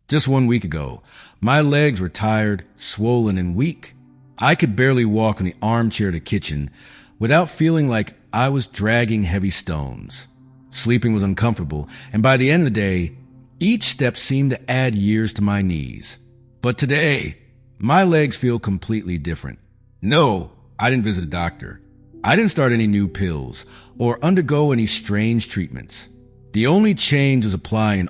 Just 1 week ago, my legs were tired, swollen, and weak. I could barely walk from the armchair to the kitchen without feeling like I was dragging heavy stones. Sleeping was uncomfortable, and by the end of the day, each step seemed to add years to my knees. But today, my legs feel completely different. No, I didn't visit a doctor. I didn't start any new pills or undergo any strange treatments. The only change was applying an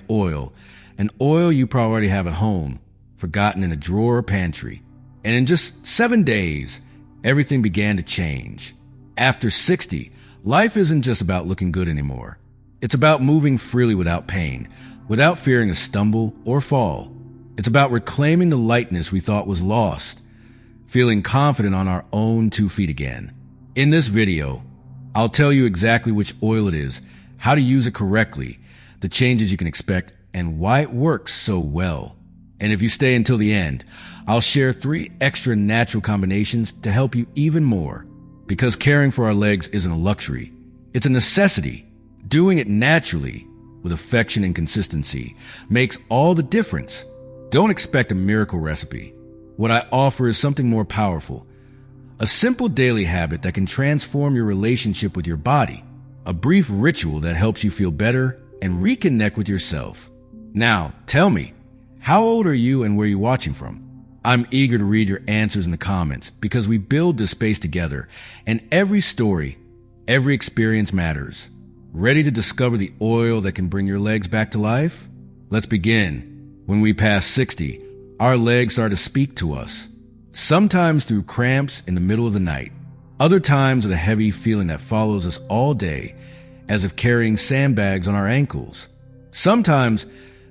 oil you probably already have at home, forgotten in a drawer or pantry. And in just 7 days, everything began to change. After 60, life isn't just about looking good anymore. It's about moving freely without pain, without fearing a stumble or fall. It's about reclaiming the lightness we thought was lost, feeling confident on our own 2 feet again. In this video, I'll tell you exactly which oil it is, how to use it correctly, the changes you can expect, and why it works so well. And if you stay until the end, I'll share 3 extra natural combinations to help you even more. Because caring for our legs isn't a luxury, it's a necessity. Doing it naturally, with affection and consistency, makes all the difference. Don't expect a miracle recipe. What I offer is something more powerful. A simple daily habit that can transform your relationship with your body. A brief ritual that helps you feel better and reconnect with yourself. Now, tell me, how old are you and where are you watching from? I'm eager to read your answers in the comments because we build this space together, and every story, every experience matters. Ready to discover the oil that can bring your legs back to life? Let's begin. When we pass 60, our legs start to speak to us. Sometimes through cramps in the middle of the night. Other times with a heavy feeling that follows us all day, as if carrying sandbags on our ankles. Sometimes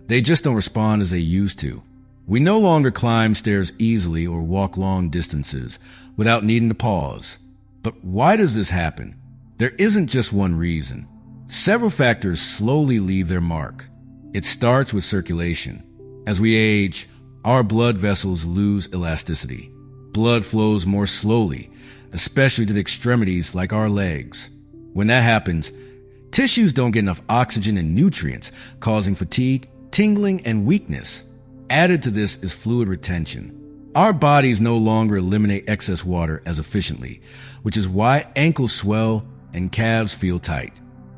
they just don't respond as they used to. We no longer climb stairs easily or walk long distances without needing to pause. But why does this happen? There isn't just one reason. Several factors slowly leave their mark. It starts with circulation. As we age, our blood vessels lose elasticity. Blood flows more slowly, especially to the extremities like our legs. When that happens, tissues don't get enough oxygen and nutrients, causing fatigue, tingling, and weakness. Added to this is fluid retention. Our bodies no longer eliminate excess water as efficiently, which is why ankles swell and calves feel tight.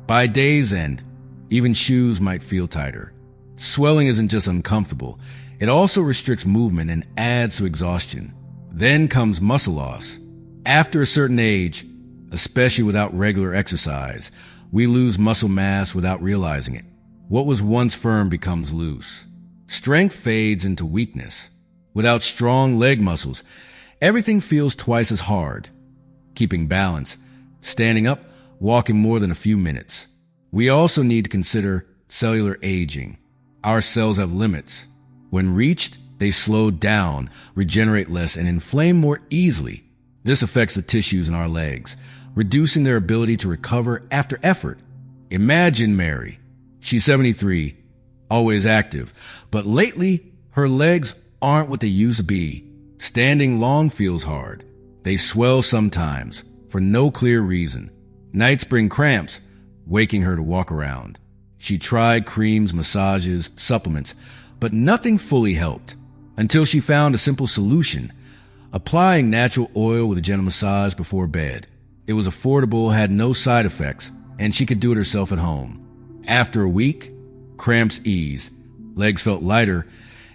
By day's end, even shoes might feel tighter. Swelling isn't just uncomfortable, it also restricts movement and adds to exhaustion. Then comes muscle loss. After a certain age, especially without regular exercise, we lose muscle mass without realizing it. What was once firm becomes loose. Strength fades into weakness. Without strong leg muscles, everything feels twice as hard. Keeping balance, standing up, walking more than a few minutes. We also need to consider cellular aging. Our cells have limits. When reached, they slow down, regenerate less, and inflame more easily. This affects the tissues in our legs, reducing their ability to recover after effort. Imagine Mary. She's 73, always active, but lately her legs aren't what they used to be. Standing long feels hard. They swell sometimes, for no clear reason. Nights bring cramps, waking her to walk around. She tried creams, massages, supplements, but nothing fully helped. Until she found a simple solution, applying natural oil with a gentle massage before bed. It was affordable, had no side effects, and she could do it herself at home. After a week, cramps eased, legs felt lighter,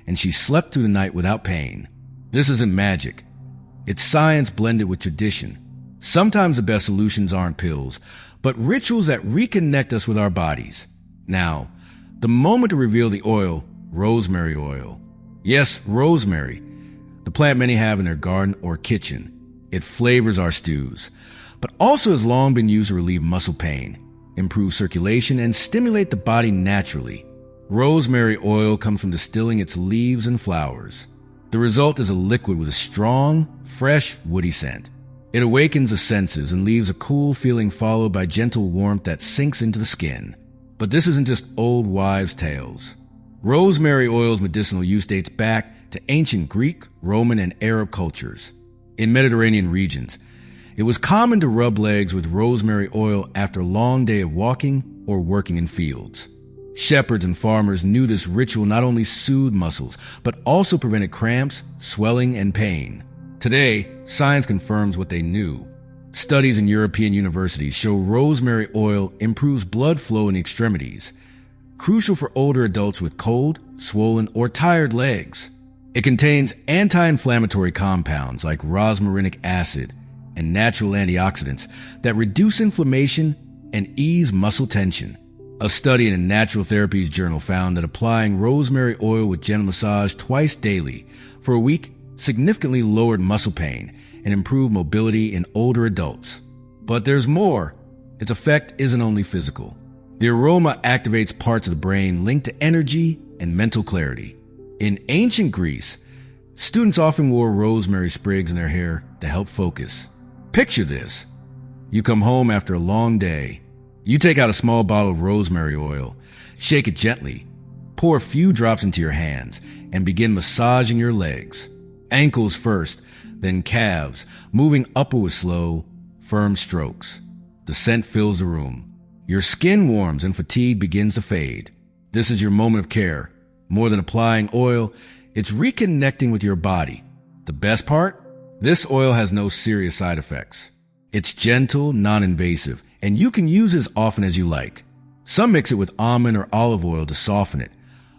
and she slept through the night without pain. This isn't magic. It's science blended with tradition. Sometimes the best solutions aren't pills, but rituals that reconnect us with our bodies. Now, the moment to reveal the oil, rosemary oil. Yes, rosemary, the plant many have in their garden or kitchen. It flavors our stews, but also has long been used to relieve muscle pain, improve circulation, and stimulate the body naturally. Rosemary oil comes from distilling its leaves and flowers. The result is a liquid with a strong, fresh, woody scent. It awakens the senses and leaves a cool feeling followed by gentle warmth that sinks into the skin. But this isn't just old wives' tales. Rosemary oil's medicinal use dates back to ancient Greek, Roman, and Arab cultures. In Mediterranean regions, it was common to rub legs with rosemary oil after a long day of walking or working in fields. Shepherds and farmers knew this ritual not only soothed muscles, but also prevented cramps, swelling, and pain. Today, science confirms what they knew. Studies in European universities show rosemary oil improves blood flow in the extremities, crucial for older adults with cold, swollen, or tired legs. It contains anti-inflammatory compounds like rosmarinic acid and natural antioxidants that reduce inflammation and ease muscle tension. A study in a Natural Therapies journal found that applying rosemary oil with gentle massage twice daily for a week significantly lowered muscle pain and improved mobility in older adults. But there's more. Its effect isn't only physical. The aroma activates parts of the brain linked to energy and mental clarity. In ancient Greece, students often wore rosemary sprigs in their hair to help focus. Picture this. You come home after a long day. You take out a small bottle of rosemary oil, shake it gently, pour a few drops into your hands, and begin massaging your legs. Ankles first, then calves, moving upward with slow, firm strokes. The scent fills the room. Your skin warms and fatigue begins to fade. This is your moment of care. More than applying oil, it's reconnecting with your body. The best part? This oil has no serious side effects. It's gentle, non-invasive, and you can use as often as you like. Some mix it with almond or olive oil to soften it.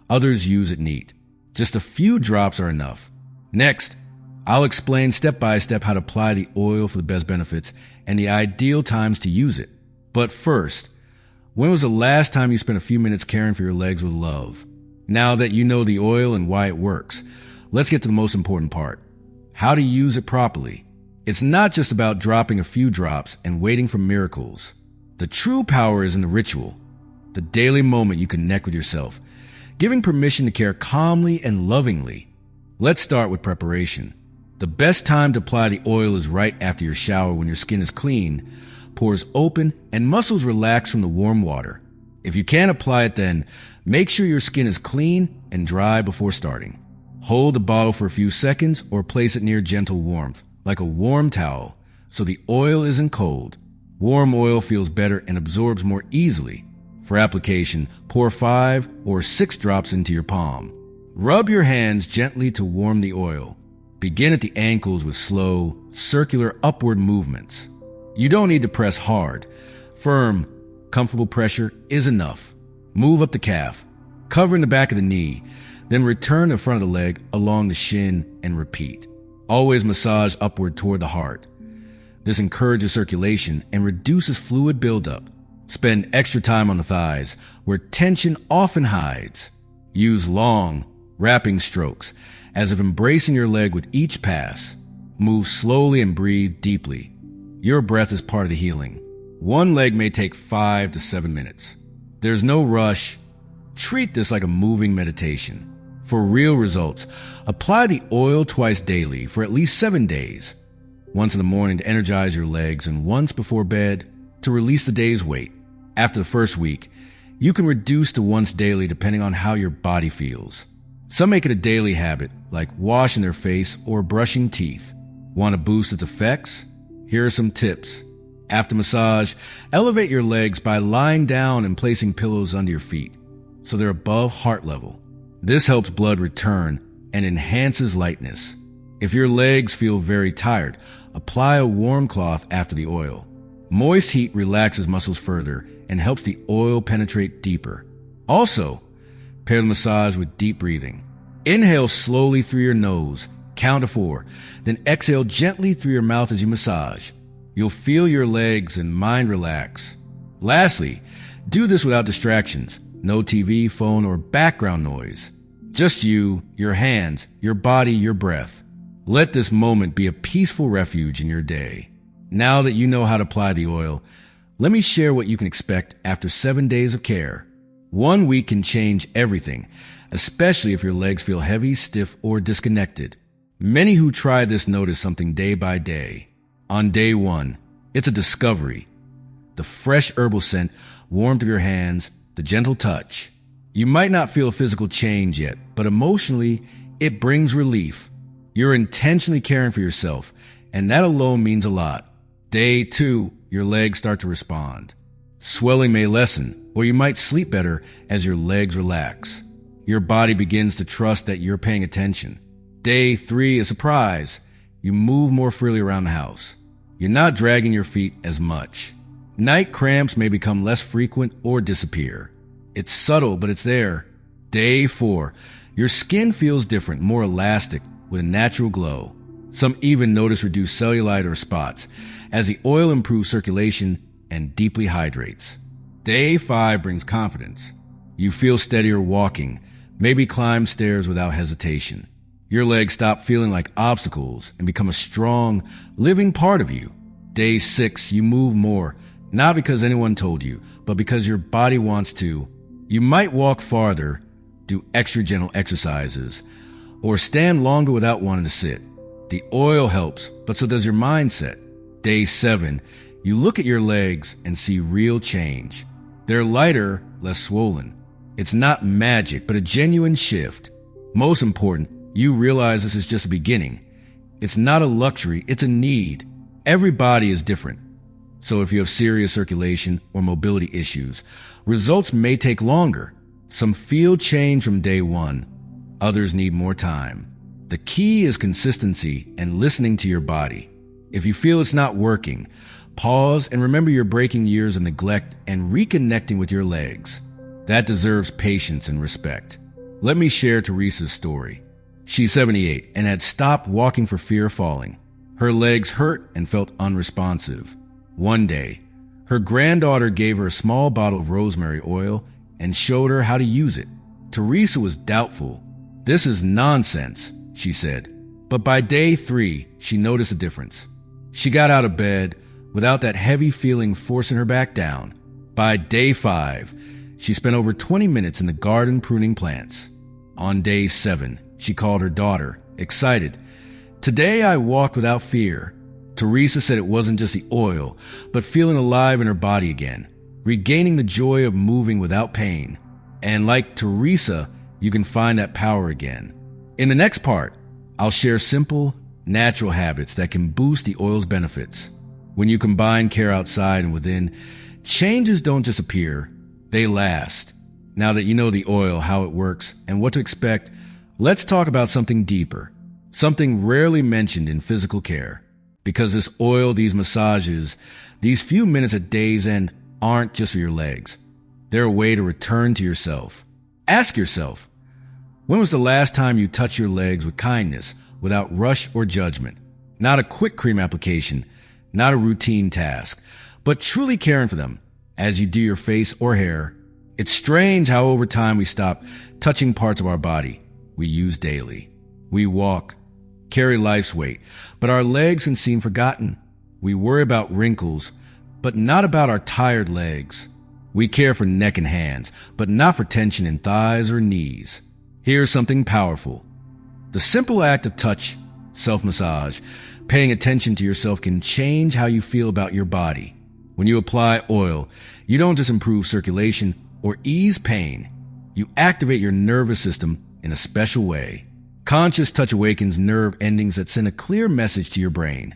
Others use it neat. Just a few drops are enough. Next, I'll explain step by step how to apply the oil for the best benefits and the ideal times to use it. But first, when was the last time you spent a few minutes caring for your legs with love? Now that you know the oil and why it works, let's get to the most important part. How to use it properly. It's not just about dropping a few drops and waiting for miracles. The true power is in the ritual, the daily moment you connect with yourself, giving permission to care calmly and lovingly. Let's start with preparation. The best time to apply the oil is right after your shower when your skin is clean, pores open, and muscles relax from the warm water. If you can't apply it then, make sure your skin is clean and dry before starting. Hold the bottle for a few seconds or place it near gentle warmth, like a warm towel, so the oil isn't cold. Warm oil feels better and absorbs more easily. For application, pour 5 or 6 drops into your palm. Rub your hands gently to warm the oil. Begin at the ankles with slow, circular upward movements. You don't need to press hard. Firm, comfortable pressure is enough. Move up the calf, covering the back of the knee, then return to the front of the leg along the shin and repeat. Always massage upward toward the heart. This encourages circulation and reduces fluid buildup. Spend extra time on the thighs, where tension often hides. Use long, wrapping strokes, as if embracing your leg with each pass. Move slowly and breathe deeply. Your breath is part of the healing. One leg may take 5 to 7 minutes. There's no rush. Treat this like a moving meditation. For real results, apply the oil twice daily for at least 7 days. Once in the morning to energize your legs and once before bed to release the day's weight. After the first week, you can reduce to once daily depending on how your body feels. Some make it a daily habit, like washing their face or brushing teeth. Want to boost its effects? Here are some tips. After massage, elevate your legs by lying down and placing pillows under your feet, so they're above heart level. This helps blood return and enhances lightness. If your legs feel very tired, apply a warm cloth after the oil. Moist heat relaxes muscles further and helps the oil penetrate deeper. Also, pair the massage with deep breathing. Inhale slowly through your nose, count to 4, then exhale gently through your mouth as you massage. You'll feel your legs and mind relax. Lastly, do this without distractions. No TV, phone, or background noise. Just you, your hands, your body, your breath. Let this moment be a peaceful refuge in your day. Now that you know how to apply the oil, let me share what you can expect after 7 days of care. 1 week can change everything, especially if your legs feel heavy, stiff, or disconnected. Many who try this notice something day by day. On day 1, it's a discovery. The fresh herbal scent, warmth of your hands, the gentle touch. You might not feel a physical change yet, but emotionally, it brings relief. You're intentionally caring for yourself, and that alone means a lot. Day 2, your legs start to respond. Swelling may lessen, or you might sleep better as your legs relax. Your body begins to trust that you're paying attention. Day 3 is a surprise. You move more freely around the house. You're not dragging your feet as much. Night cramps may become less frequent or disappear. It's subtle, but it's there. Day 4. Your skin feels different, more elastic, with a natural glow. Some even notice reduced cellulite or spots, as the oil improves circulation and deeply hydrates. Day 5 brings confidence. You feel steadier walking, maybe climb stairs without hesitation. Your legs stop feeling like obstacles and become a strong, living part of you. Day 6, you move more, not because anyone told you, but because your body wants to. You might walk farther, do extra gentle exercises, or stand longer without wanting to sit. The oil helps, but so does your mindset. Day 7, you look at your legs and see real change. They're lighter, less swollen. It's not magic, but a genuine shift. Most important, you realize this is just a beginning. It's not a luxury, it's a need. Every body is different. So if you have serious circulation or mobility issues, results may take longer. Some feel change from day 1. Others need more time. The key is consistency and listening to your body. If you feel it's not working, pause and remember you're breaking years of neglect and reconnecting with your legs. That deserves patience and respect. Let me share Teresa's story. She's 78 and had stopped walking for fear of falling. Her legs hurt and felt unresponsive. One day, her granddaughter gave her a small bottle of rosemary oil and showed her how to use it. Teresa was doubtful. "This is nonsense," she said. But by day 3, she noticed a difference. She got out of bed without that heavy feeling forcing her back down. By day 5, she spent over 20 minutes in the garden pruning plants. On day 7, she called her daughter, excited. "Today I walked without fear." Teresa said it wasn't just the oil, but feeling alive in her body again, regaining the joy of moving without pain. And like Teresa, you can find that power again. In the next part, I'll share simple, natural habits that can boost the oil's benefits. When you combine care outside and within, changes don't just appear, they last. Now that you know the oil, how it works, and what to expect, let's talk about something deeper, something rarely mentioned in physical care. Because this oil, these massages, these few minutes at day's end aren't just for your legs. They're a way to return to yourself. Ask yourself, when was the last time you touched your legs with kindness, without rush or judgment? Not a quick cream application, not a routine task, but truly caring for them as you do your face or hair. It's strange how over time we stop touching parts of our body we use daily. We walk, carry life's weight, but our legs can seem forgotten. We worry about wrinkles, but not about our tired legs. We care for neck and hands, but not for tension in thighs or knees. Here's something powerful. The simple act of touch, self-massage, paying attention to yourself can change how you feel about your body. When you apply oil, you don't just improve circulation or ease pain. You activate your nervous system in a special way. Conscious touch awakens nerve endings that send a clear message to your brain.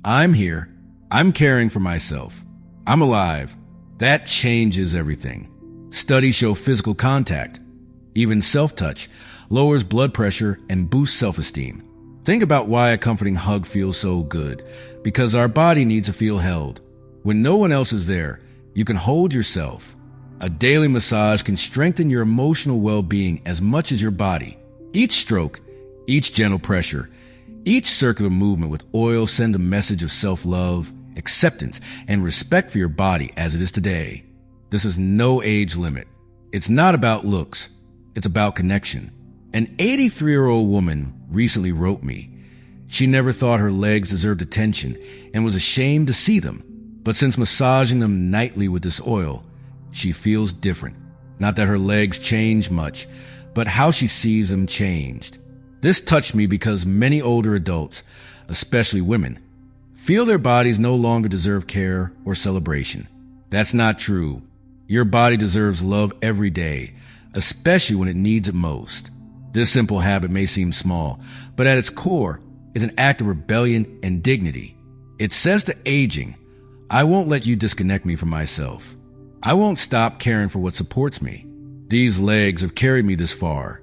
I'm here. I'm caring for myself. I'm alive. That changes everything. Studies show physical contact, even self-touch, lowers blood pressure and boosts self-esteem. Think about why a comforting hug feels so good. Because our body needs to feel held. When no one else is there, you can hold yourself. A daily massage can strengthen your emotional well-being as much as your body. Each stroke, each gentle pressure, each circular movement with oil send a message of self-love, acceptance, and respect for your body as it is today. This is no age limit. It's not about looks. It's about connection. An 83-year-old woman recently wrote me. She never thought her legs deserved attention and was ashamed to see them. But since massaging them nightly with this oil, she feels different. Not that her legs changed much, but how she sees them changed. This touched me because many older adults, especially women, feel their bodies no longer deserve care or celebration. That's not true. Your body deserves love every day, especially when it needs it most. This simple habit may seem small, but at its core, it's an act of rebellion and dignity. It says to aging, I won't let you disconnect me from myself. I won't stop caring for what supports me. These legs have carried me this far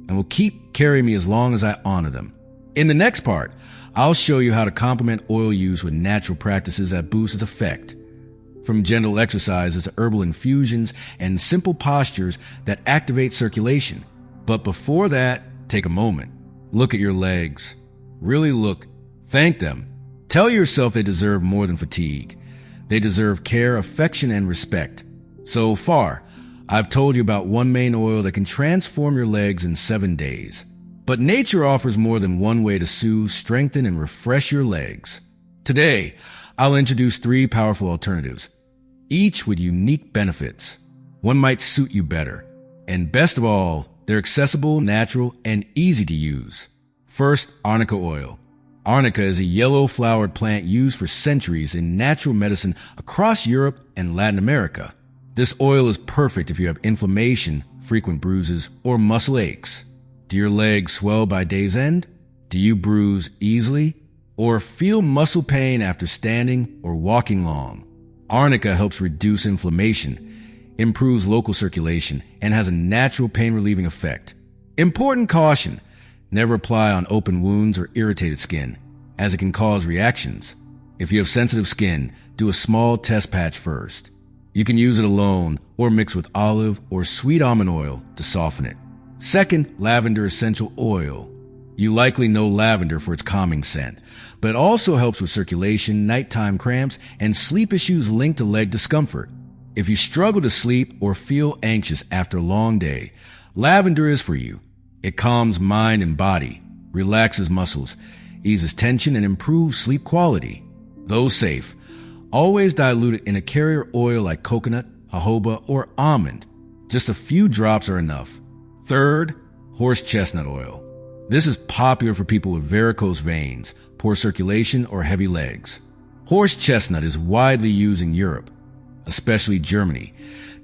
and will keep carrying me as long as I honor them. In the next part, I'll show you how to complement oil use with natural practices that boost its effect. From gentle exercises to herbal infusions and simple postures that activate circulation. But before that, take a moment. Look at your legs. Really look. Thank them. Tell yourself they deserve more than fatigue. They deserve care, affection, and respect. So far, I've told you about one main oil that can transform your legs in 7 days. But nature offers more than one way to soothe, strengthen, and refresh your legs. Today, I'll introduce 3 powerful alternatives, each with unique benefits. One might suit you better. And best of all, they're accessible, natural, and easy to use. First, arnica oil. Arnica is a yellow-flowered plant used for centuries in natural medicine across Europe and Latin America. This oil is perfect if you have inflammation, frequent bruises, or muscle aches. Do your legs swell by day's end? Do you bruise easily? Or feel muscle pain after standing or walking long? Arnica helps reduce inflammation, improves local circulation, and has a natural pain-relieving effect. Important caution: never apply on open wounds or irritated skin, as it can cause reactions. If you have sensitive skin, do a small test patch first. You can use it alone or mix with olive or sweet almond oil to soften it. Second, lavender essential oil. You likely know lavender for its calming scent, but it also helps with circulation, nighttime cramps, and sleep issues linked to leg discomfort. If you struggle to sleep or feel anxious after a long day, lavender is for you. It calms mind and body, relaxes muscles, eases tension, and improves sleep quality. Though safe, always dilute it in a carrier oil like coconut, jojoba, or almond. Just a few drops are enough. Third, horse chestnut oil. This is popular for people with varicose veins, poor circulation, or heavy legs. Horse chestnut is widely used in Europe, especially Germany,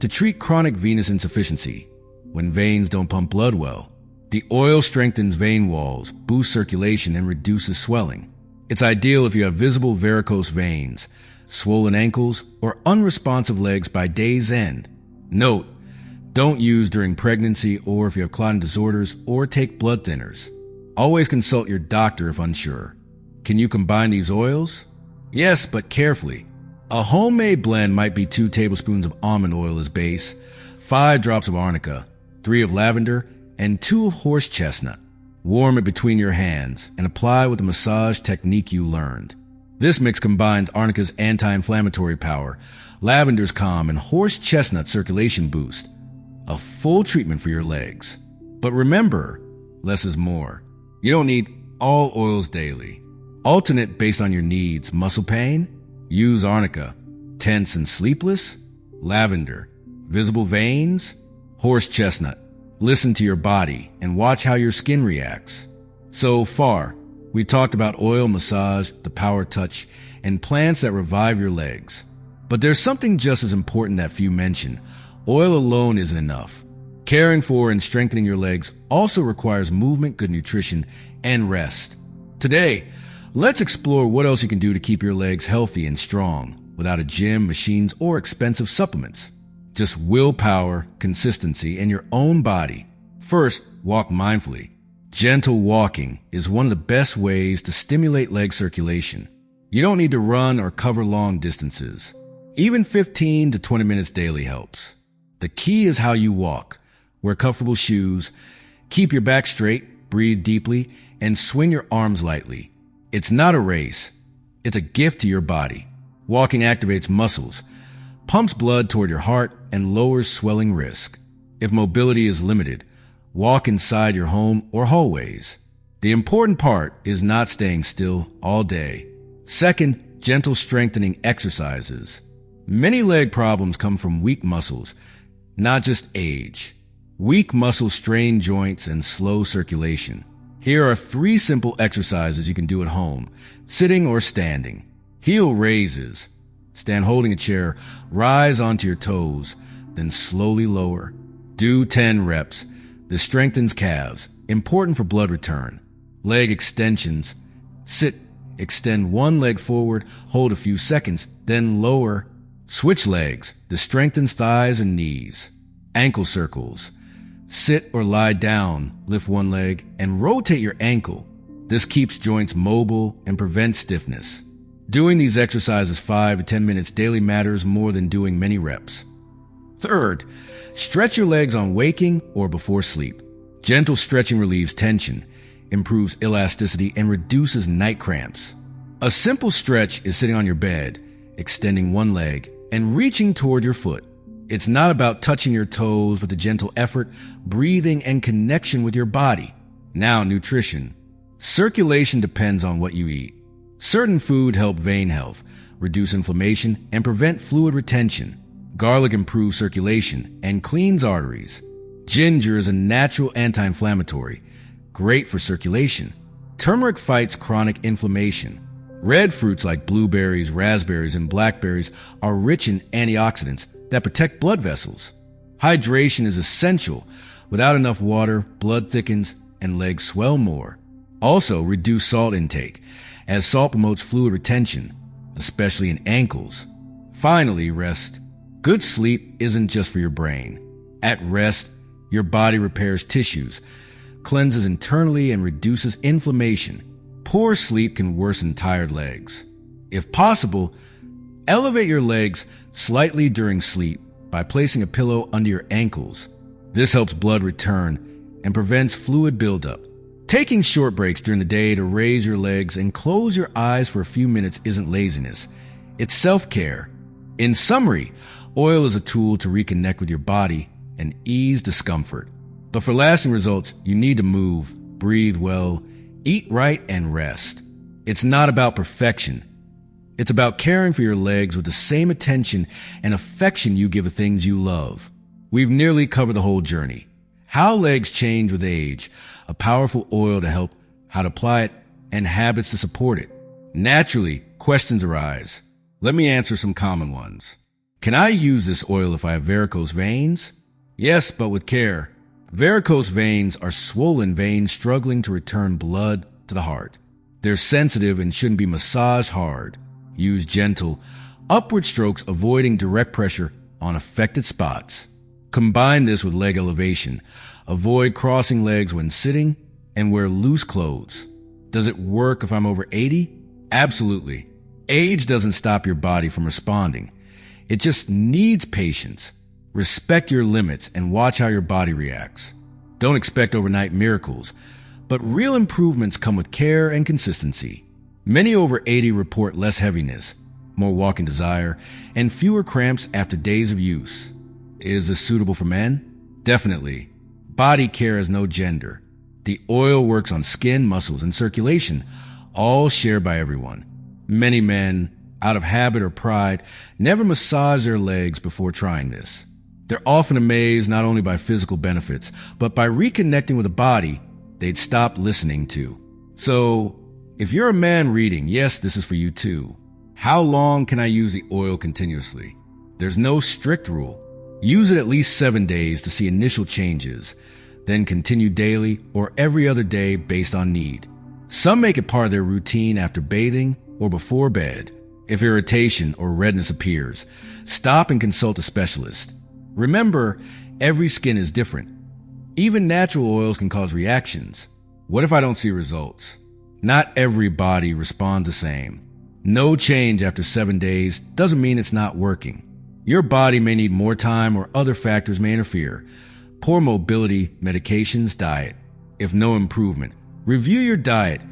to treat chronic venous insufficiency, when veins don't pump blood well. The oil strengthens vein walls, boosts circulation, and reduces swelling. It's ideal if you have visible varicose veins, swollen ankles, or unresponsive legs by day's end. Note: don't use during pregnancy or if you have clotting disorders, or take blood thinners. Always consult your doctor if unsure. Can you combine these oils? Yes, but carefully. A homemade blend might be 2 tablespoons of almond oil as base, 5 drops of arnica, 3 of lavender, and 2 of horse chestnut. Warm it between your hands and apply with the massage technique you learned. This mix combines arnica's anti-inflammatory power, lavender's calm, and horse chestnut circulation boost. A full treatment for your legs. But remember, less is more. You don't need all oils daily. Alternate based on your needs. Muscle pain? Use arnica. Tense and sleepless? Lavender. Visible veins? Horse chestnut. Listen to your body and watch how your skin reacts. So far, we talked about oil massage, the power touch, and plants that revive your legs. But there's something just as important that few mention. Oil alone isn't enough. Caring for and strengthening your legs also requires movement, good nutrition, and rest. Today, let's explore what else you can do to keep your legs healthy and strong without a gym, machines, or expensive supplements. Just willpower, consistency, and your own body. First, walk mindfully. Gentle walking is one of the best ways to stimulate leg circulation. You don't need to run or cover long distances. Even 15 to 20 minutes daily helps. The key is how you walk. Wear comfortable shoes, keep your back straight, breathe deeply, and swing your arms lightly. It's not a race. It's a gift to your body. Walking activates muscles, pumps blood toward your heart, and lowers swelling risk. If mobility is limited, walk inside your home or hallways. The important part is not staying still all day. Second, gentle strengthening exercises. Many leg problems come from weak muscles, not just age. Weak muscles strain joints and slow circulation. Here are 3 simple exercises you can do at home, sitting or standing. Heel raises. Stand holding a chair, rise onto your toes, then slowly lower. Do 10 reps. This strengthens calves, important for blood return. Leg extensions. Sit, extend one leg forward, hold a few seconds, then lower. Switch legs. This strengthens thighs and knees. Ankle circles. Sit or lie down, lift one leg, and rotate your ankle. This keeps joints mobile and prevents stiffness. Doing these exercises 5 to 10 minutes daily matters more than doing many reps. Third, stretch your legs on waking or before sleep. Gentle stretching relieves tension, improves elasticity, and reduces night cramps. A simple stretch is sitting on your bed, extending one leg, and reaching toward your foot. It's not about touching your toes, but the gentle effort, breathing, and connection with your body. Now, nutrition. Circulation depends on what you eat. Certain food help vein health, reduce inflammation, and prevent fluid retention. Garlic improves circulation and cleans arteries. Ginger is a natural anti-inflammatory, great for circulation. Turmeric fights chronic inflammation. Red fruits like blueberries, raspberries, and blackberries are rich in antioxidants that protect blood vessels. Hydration is essential. Without enough water, blood thickens and legs swell more. Also, reduce salt intake, as salt promotes fluid retention, especially in ankles. Finally, rest. Good sleep isn't just for your brain. At rest, your body repairs tissues, cleanses internally, and reduces inflammation. Poor sleep can worsen tired legs. If possible, elevate your legs slightly during sleep by placing a pillow under your ankles. This helps blood return and prevents fluid buildup. Taking short breaks during the day to raise your legs and close your eyes for a few minutes isn't laziness. It's self-care. In summary, oil is a tool to reconnect with your body and ease discomfort. But for lasting results, you need to move, breathe well, eat right, and rest. It's not about perfection. It's about caring for your legs with the same attention and affection you give the things you love. We've nearly covered the whole journey. How legs change with age, a powerful oil to help, how to apply it, and habits to support it. Naturally, questions arise. Let me answer some common ones. Can I use this oil if I have varicose veins? Yes, but with care. Varicose veins are swollen veins struggling to return blood to the heart. They're sensitive and shouldn't be massaged hard. Use gentle, upward strokes, avoiding direct pressure on affected spots. Combine this with leg elevation. Avoid crossing legs when sitting and wear loose clothes. Does it work if I'm over 80? Absolutely. Age doesn't stop your body from responding. It just needs patience. Respect your limits and watch how your body reacts. Don't expect overnight miracles, but real improvements come with care and consistency. Many over 80 report less heaviness, more walking desire, and fewer cramps after days of use. Is this suitable for men? Definitely. Body care has no gender. The oil works on skin, muscles, and circulation, all shared by everyone. Many men, out of habit or pride, never massage their legs before trying this. They're often amazed not only by physical benefits, but by reconnecting with a body they'd stopped listening to. So, if you're a man reading, yes, this is for you too. How long can I use the oil continuously? There's no strict rule. Use it at least 7 days to see initial changes, then continue daily or every other day based on need. Some make it part of their routine after bathing or before bed. If irritation or redness appears, stop and consult a specialist. Remember, every skin is different. Even natural oils can cause reactions. What if I don't see results? Not every body responds the same. No change after 7 days doesn't mean it's not working. Your body may need more time or other factors may interfere. Poor mobility, medications, diet. If no improvement, review your diet.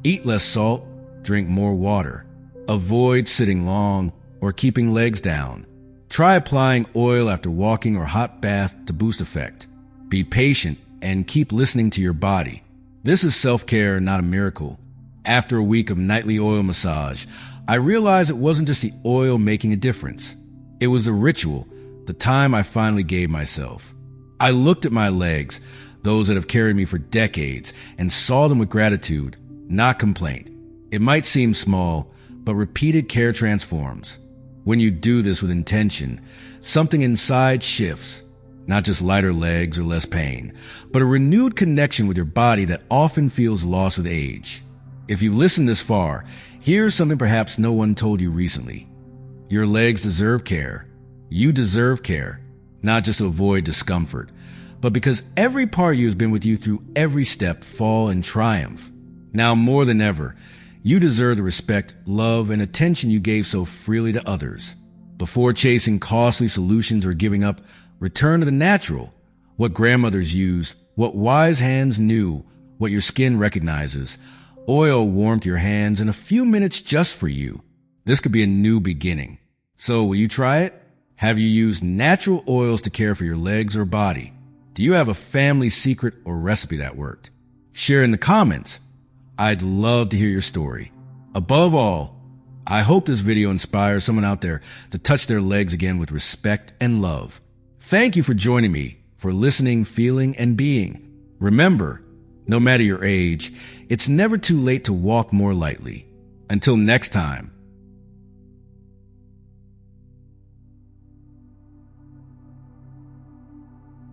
Eat less salt, drink more water. Avoid sitting long or keeping legs down. Try applying oil after walking or hot bath to boost effect. Be patient and keep listening to your body. This is self-care, not a miracle. After a week of nightly oil massage, I realized it wasn't just the oil making a difference. It was the ritual, the time I finally gave myself. I looked at my legs, those that have carried me for decades, and saw them with gratitude, not complaint. It might seem small, but repeated care transforms. When you do this with intention, something inside shifts. Not just lighter legs or less pain, but a renewed connection with your body that often feels lost with age. If you've listened this far, here's something perhaps no one told you recently. Your legs deserve care. You deserve care, not just to avoid discomfort, but because every part of you has been with you through every step, fall, and triumph. Now more than ever, you deserve the respect, love, and attention you gave so freely to others. Before chasing costly solutions or giving up, return to the natural. What grandmothers used, what wise hands knew, what your skin recognizes. Oil warmth your hands in a few minutes just for you. This could be a new beginning. So will you try it? Have you used natural oils to care for your legs or body? Do you have a family secret or recipe that worked? Share in the comments. I'd love to hear your story. Above all, I hope this video inspires someone out there to touch their legs again with respect and love. Thank you for joining me, for listening, feeling, and being. Remember, no matter your age, it's never too late to walk more lightly. Until next time,